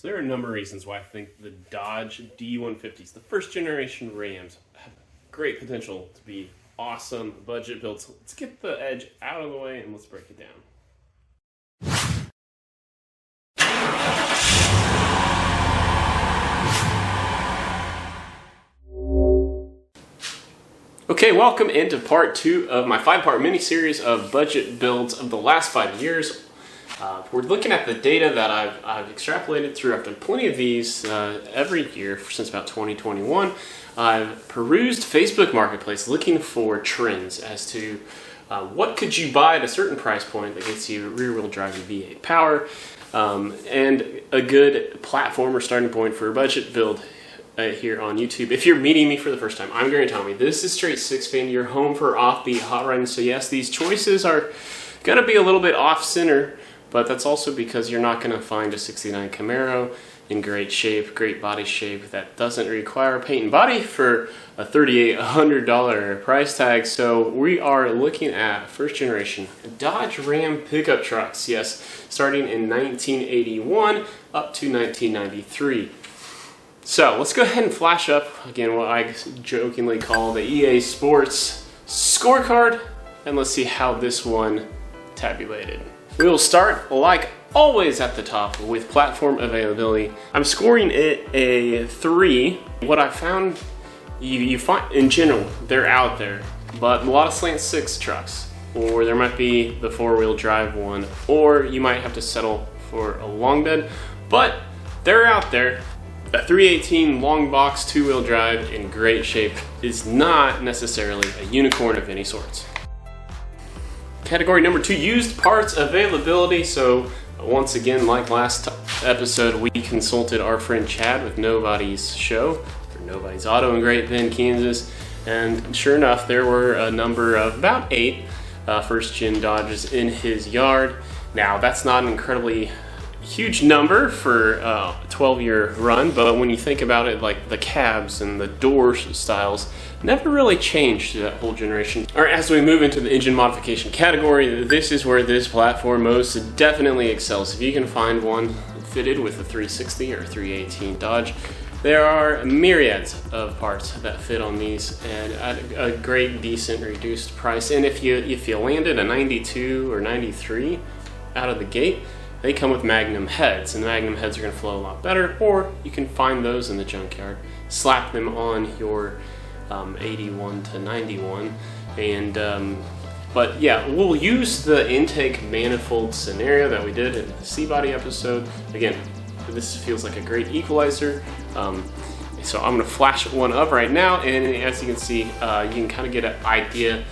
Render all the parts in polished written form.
So there are a number of reasons why I think the Dodge D150s, the first generation Rams, have great potential to be awesome budget builds. Let's get the Edge out of the way and let's break it down. Okay, welcome into part 2 of my 5-part mini-series of budget builds of the last 5 years. We're looking at the data that I've extrapolated through. I've done plenty of these every year since about 2021. I've perused Facebook Marketplace looking for trends as to what could you buy at a certain price point that gets you rear-wheel drive and V8 power, and a good platform or starting point for a budget build here on YouTube. If you're meeting me for the first time, I'm Grant Tommy. This is Straight Six Fan, your home for offbeat hot riding. So yes, these choices are going to be a little bit off-center, but that's also because you're not going to find a 69 Camaro in great shape, great body shape, that doesn't require paint and body for a $3,800 price tag. So we are looking at first generation Dodge Ram pickup trucks. Yes, starting in 1981 up to 1993. So let's go ahead and flash up, again, what I jokingly call the EA Sports scorecard, and let's see how this one tabulated. We will start, like always, at the top with platform availability. I'm scoring it a 3. What I found, you find, in general, they're out there, but a lot of slant 6 trucks, or there might be the 4-wheel drive one, or you might have to settle for a long bed, but they're out there. A 318 long box 2-wheel drive in great shape is not necessarily a unicorn of any sorts. Category number 2, used parts availability. So once again, like last episode, we consulted our friend Chad with Nobody's Show for Nobody's Auto in Great Bend, Kansas. And sure enough, there were a number of about 8 first-gen Dodges in his yard. Now, that's not an incredibly huge number for a 12-year run, but when you think about it, like the cabs and the door styles never really changed through that whole generation. All right, as we move into the engine modification category, this is where this platform most definitely excels. If you can find one fitted with a 360 or 318 Dodge, there are myriads of parts that fit on these and at a great, decent, reduced price. And if you landed a 92 or 93 out of the gate, they come with Magnum heads, and the Magnum heads are going to flow a lot better, or you can find those in the junkyard, slap them on your 81 to 91, and but yeah, we'll use the intake manifold scenario that we did in the C-Body episode. Again, this feels like a great equalizer, so I'm going to flash one up right now, and as you can see, you can kind of get an idea.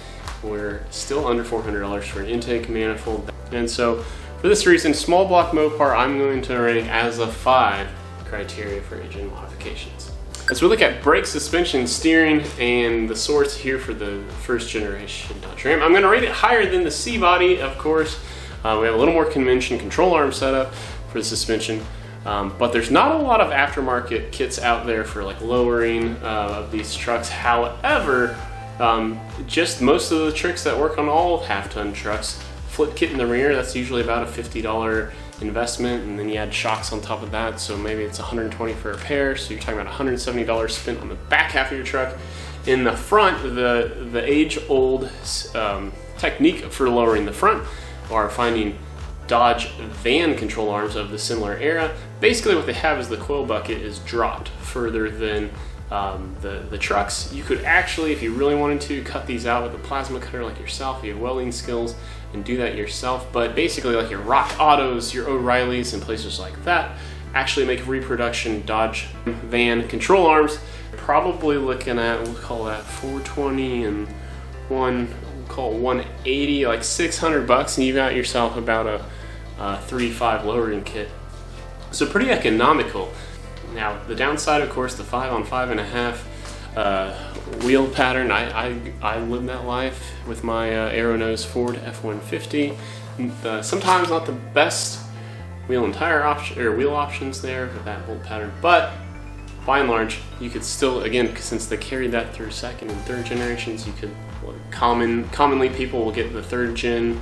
We're still under $400 for an intake manifold, and so for this reason, small block Mopar, I'm going to rank as a 5 criteria for engine modifications. As we look at brake, suspension, steering, and the sorts here for the first generation Dodge Ram, I'm going to rate it higher than the C-Body, of course. We have a little more convention control arm setup for the suspension, but there's not a lot of aftermarket kits out there for like lowering of these trucks. However, just most of the tricks that work on all half-ton trucks, flip kit in the rear, that's usually about a $50 investment, and then you add shocks on top of that, so maybe it's $120 for a pair, so you're talking about $170 spent on the back half of your truck. In the front, the age-old technique for lowering the front are finding Dodge van control arms of the similar era. Basically what they have is the coil bucket is dropped further than the trucks. You could actually, if you really wanted to, cut these out with a plasma cutter like yourself, if you have welding skills, and do that yourself. But basically, like your Rock Autos, your O'Reillys, and places like that actually make reproduction Dodge van control arms. Probably looking at, we'll call that 420 and we'll call it 180, like $600, and you got yourself about a 3.5 lowering kit. So pretty economical. Now, the downside, of course, the 5 on 5.5 wheel pattern. I live that life with my Aeronose Ford F-150. Sometimes not the best wheel and tire wheel options there with that bolt pattern, but by and large, you could still, again, since they carried that through second and third generations, you could commonly people will get the third gen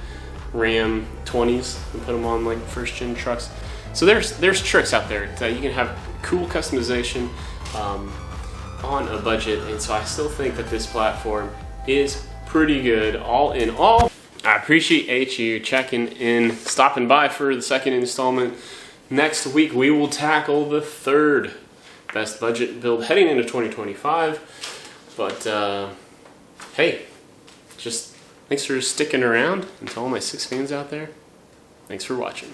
Ram 20s and put them on like first gen trucks. So there's tricks out there that you can have cool customization on a budget, and so I still think that this platform is pretty good all in all. I appreciate you checking in, stopping by for the second installment. Next week we will tackle the third best budget build heading into 2025. But hey, just thanks for sticking around, and to all my 6 fans out there, thanks for watching.